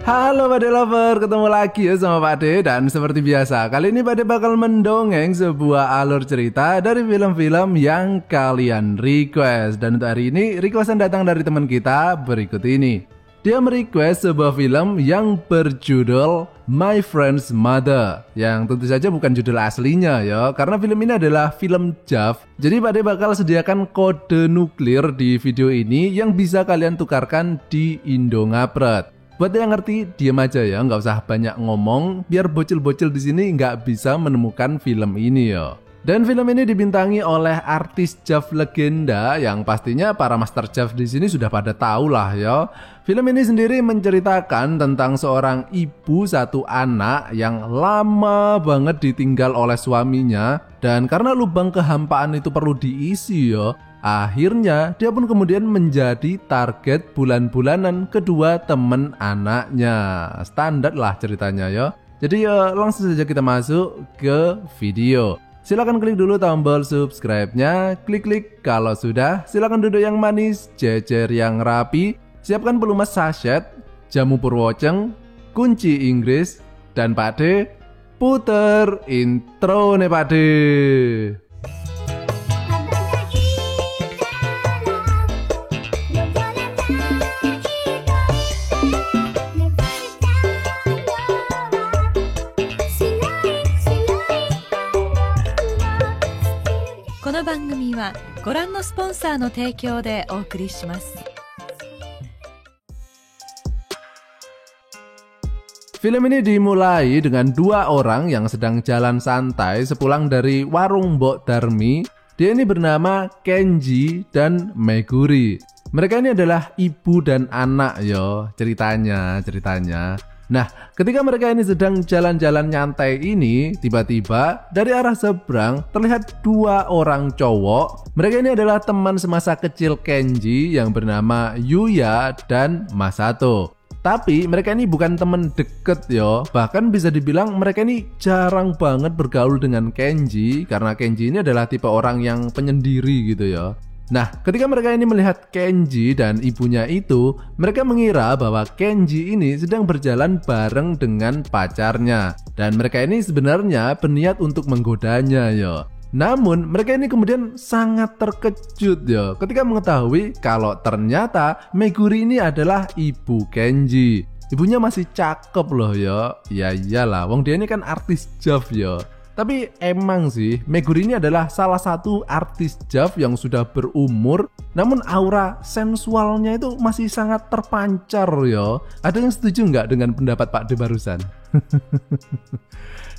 Halo Pak De Lover, ketemu lagi ya sama Pak De. Dan seperti biasa, kali ini Pak De bakal mendongeng sebuah alur cerita dari film-film yang kalian request. Dan untuk hari ini, requestan datang dari teman kita berikut ini. Dia merequest sebuah film yang berjudul My Friend's Mother, yang tentu saja bukan judul aslinya ya, karena film ini adalah film JAV. Jadi Pak De bakal sediakan kode nuklir di video ini yang bisa kalian tukarkan di Indongapret. Buat yang ngerti, diam aja ya, nggak usah banyak ngomong, biar bocil-bocil di sini nggak bisa menemukan film ini ya. Dan film ini dibintangi oleh artis JAV legenda yang pastinya para master JAV di sini sudah pada tahu lah ya. Film ini sendiri menceritakan tentang seorang ibu satu anak yang lama banget ditinggal oleh suaminya, dan karena lubang kehampaan itu perlu diisi ya. Akhirnya dia pun kemudian menjadi target bulan-bulanan kedua temen anaknya. Standar lah ceritanya ya. Jadi ya langsung saja kita masuk ke video. Silakan klik dulu tombol subscribe-nya, klik kalau sudah. Silakan duduk yang manis, jejer yang rapi. Siapkan pelumas sachet, jamu purwoceng, kunci Inggris, dan Pak De puter intro nih Pak De. Film ini dimulai dengan dua orang yang sedang jalan santai sepulang dari warung Mbok Darmi. Dia ini bernama Kenji dan Meguri. Mereka ini adalah ibu dan anak yo, ceritanya. Nah, ketika mereka ini sedang jalan-jalan nyantai ini, tiba-tiba dari arah seberang terlihat dua orang cowok. Mereka ini adalah teman semasa kecil Kenji yang bernama Yuya dan Masato. Tapi mereka ini bukan teman deket yo. Bahkan bisa dibilang mereka ini jarang banget bergaul dengan Kenji, karena Kenji ini adalah tipe orang yang penyendiri gitu ya. Nah, ketika mereka ini melihat Kenji dan ibunya itu, mereka mengira bahwa Kenji ini sedang berjalan bareng dengan pacarnya. Dan mereka ini sebenarnya berniat untuk menggodanya ya. Namun, mereka ini kemudian sangat terkejut ya ketika mengetahui kalau ternyata Meguri ini adalah ibu Kenji. Ibunya masih cakep loh ya. Ya iyalah, wong dia ini kan artis JAV ya. Tapi emang sih, Meguri ini adalah salah satu artis JAV yang sudah berumur, namun aura sensualnya itu masih sangat terpancar ya. Ada yang setuju nggak dengan pendapat Pak De barusan?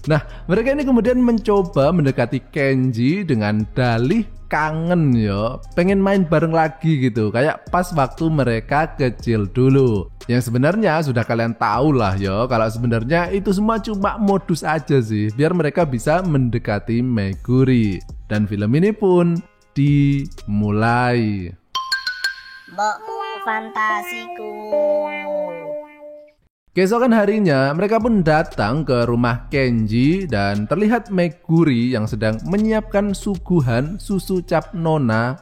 Nah, mereka ini kemudian mencoba mendekati Kenji dengan dalih kangen ya, pengen main bareng lagi gitu, kayak pas waktu mereka kecil dulu. Yang sebenarnya sudah kalian tahu lah ya, kalau sebenarnya itu semua cuma modus aja sih, biar mereka bisa mendekati Meguri. Dan film ini pun dimulai. Mbok fantasiku. Keesokan harinya, mereka pun datang ke rumah Kenji dan terlihat Meguri yang sedang menyiapkan suguhan susu cap nona,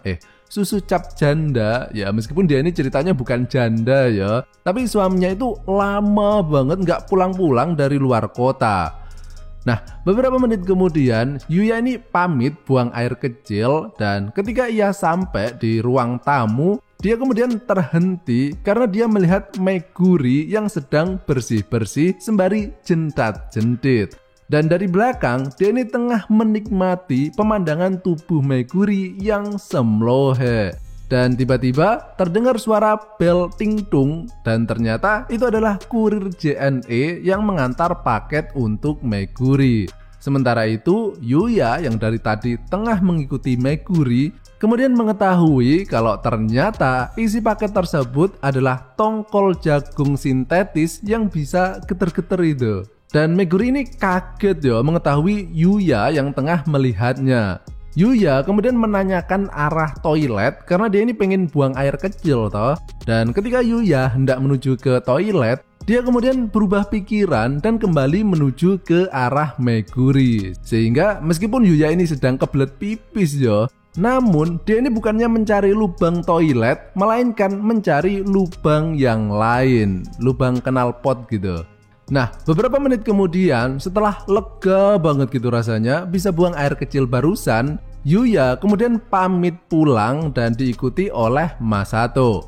susu cap janda. Ya meskipun dia ini ceritanya bukan janda ya, tapi suaminya itu lama banget nggak pulang-pulang dari luar kota. Nah, beberapa menit kemudian, Yuya ini pamit buang air kecil, dan ketika ia sampai di ruang tamu, dia kemudian terhenti karena dia melihat Meguri yang sedang bersih-bersih sembari jentat-jentit. Dan dari belakang, dia ini tengah menikmati pemandangan tubuh Meguri yang semlohe. Dan tiba-tiba terdengar suara bel ting-tung, dan ternyata itu adalah kurir JNE yang mengantar paket untuk Meguri. Sementara itu, Yuya yang dari tadi tengah mengikuti Meguri kemudian mengetahui kalau ternyata isi paket tersebut adalah tongkol jagung sintetis yang bisa geter-geter itu. Dan Meguri ini kaget ya mengetahui Yuya yang tengah melihatnya. Yuya kemudian menanyakan arah toilet karena dia ini pengen buang air kecil toh. Dan ketika Yuya hendak menuju ke toilet, dia kemudian berubah pikiran dan kembali menuju ke arah Meguri. Sehingga meskipun Yuya ini sedang kebelet pipis yo, Namun dia ini bukannya mencari lubang toilet, melainkan mencari lubang yang lain, lubang knalpot gitu. Nah, beberapa menit kemudian setelah lega banget gitu rasanya bisa buang air kecil barusan, Yuya kemudian pamit pulang dan diikuti oleh Masato.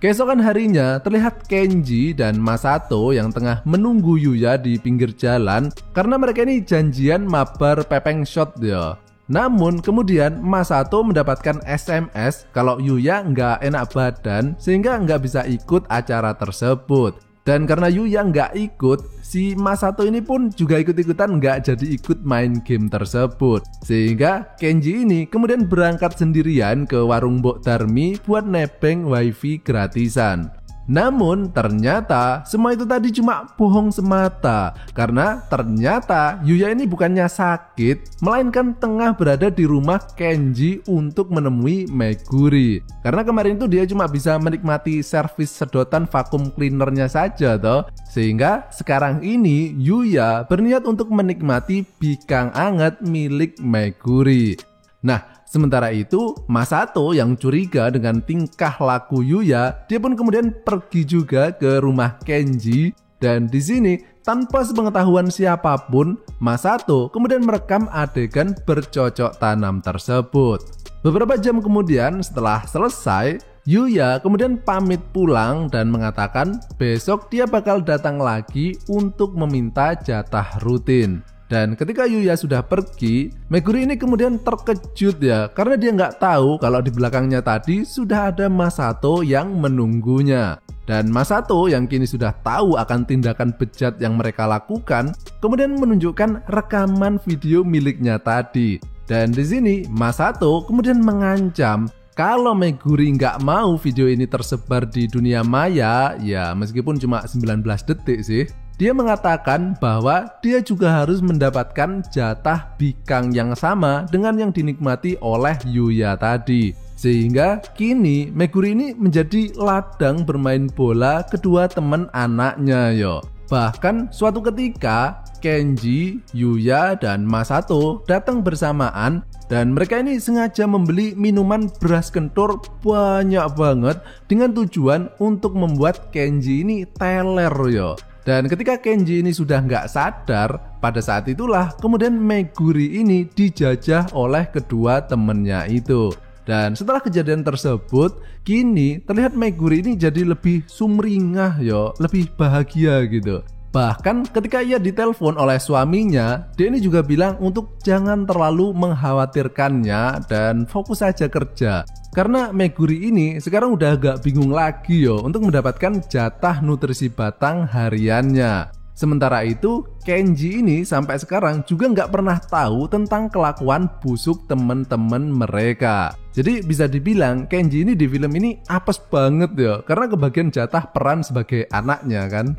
Keesokan harinya terlihat Kenji dan Masato yang tengah menunggu Yuya di pinggir jalan karena mereka ini janjian mabar pepeng shot ya. Namun kemudian Masato mendapatkan SMS kalau Yuya nggak enak badan sehingga nggak bisa ikut acara tersebut. Dan karena Yuya nggak ikut, si Masato ini pun juga ikut-ikutan nggak jadi ikut main game tersebut. Sehingga Kenji ini kemudian berangkat sendirian ke warung Mbok Darmi buat nebeng wifi gratisan. Namun ternyata semua itu tadi cuma bohong semata. Karena ternyata Yuya ini bukannya sakit, melainkan tengah berada di rumah Kenji untuk menemui Meguri. Karena kemarin itu dia cuma bisa menikmati servis sedotan vakum cleanernya saja toh. Sehingga sekarang ini Yuya berniat untuk menikmati bikang anget milik Meguri. Nah, sementara itu, Masato yang curiga dengan tingkah laku Yuya, dia pun kemudian pergi juga ke rumah Kenji. Dan di sini, tanpa sepengetahuan siapapun, Masato kemudian merekam adegan bercocok tanam tersebut. Beberapa jam kemudian setelah selesai, Yuya kemudian pamit pulang dan mengatakan besok dia bakal datang lagi untuk meminta jatah rutin. Dan ketika Yuya sudah pergi, Meguri ini kemudian terkejut ya, karena dia nggak tahu kalau di belakangnya tadi sudah ada Masato yang menunggunya. Dan Masato yang kini sudah tahu akan tindakan bejat yang mereka lakukan, kemudian menunjukkan rekaman video miliknya tadi. Dan di sini Masato kemudian mengancam kalau Meguri nggak mau video ini tersebar di dunia maya, ya meskipun cuma 19 detik sih, dia mengatakan bahwa dia juga harus mendapatkan jatah bikang yang sama dengan yang dinikmati oleh Yuya tadi. Sehingga kini Meguri ini menjadi ladang bermain bola kedua teman anaknya yo. Bahkan suatu ketika Kenji, Yuya, dan Masato datang bersamaan dan mereka ini sengaja membeli minuman beras kentur banyak banget dengan tujuan untuk membuat Kenji ini teler yo. Dan ketika Kenji ini sudah nggak sadar, pada saat itulah kemudian Meguri ini dijajah oleh kedua temennya itu. Dan setelah kejadian tersebut, kini terlihat Meguri ini jadi lebih sumringah yo, lebih bahagia gitu. Bahkan ketika ia ditelepon oleh suaminya, dia ini juga bilang untuk jangan terlalu mengkhawatirkannya dan fokus saja kerja. Karena Meguri ini sekarang udah agak bingung lagi yo untuk mendapatkan jatah nutrisi batang hariannya. Sementara itu, Kenji ini sampai sekarang juga nggak pernah tahu tentang kelakuan busuk temen-temen mereka. Jadi bisa dibilang Kenji ini di film ini apes banget ya, karena kebagian jatah peran sebagai anaknya kan.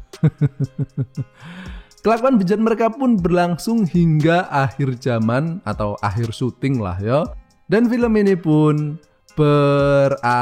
Kelakuan bejat mereka pun berlangsung hingga akhir zaman atau akhir syuting lah ya. Dan film ini pun berakhir.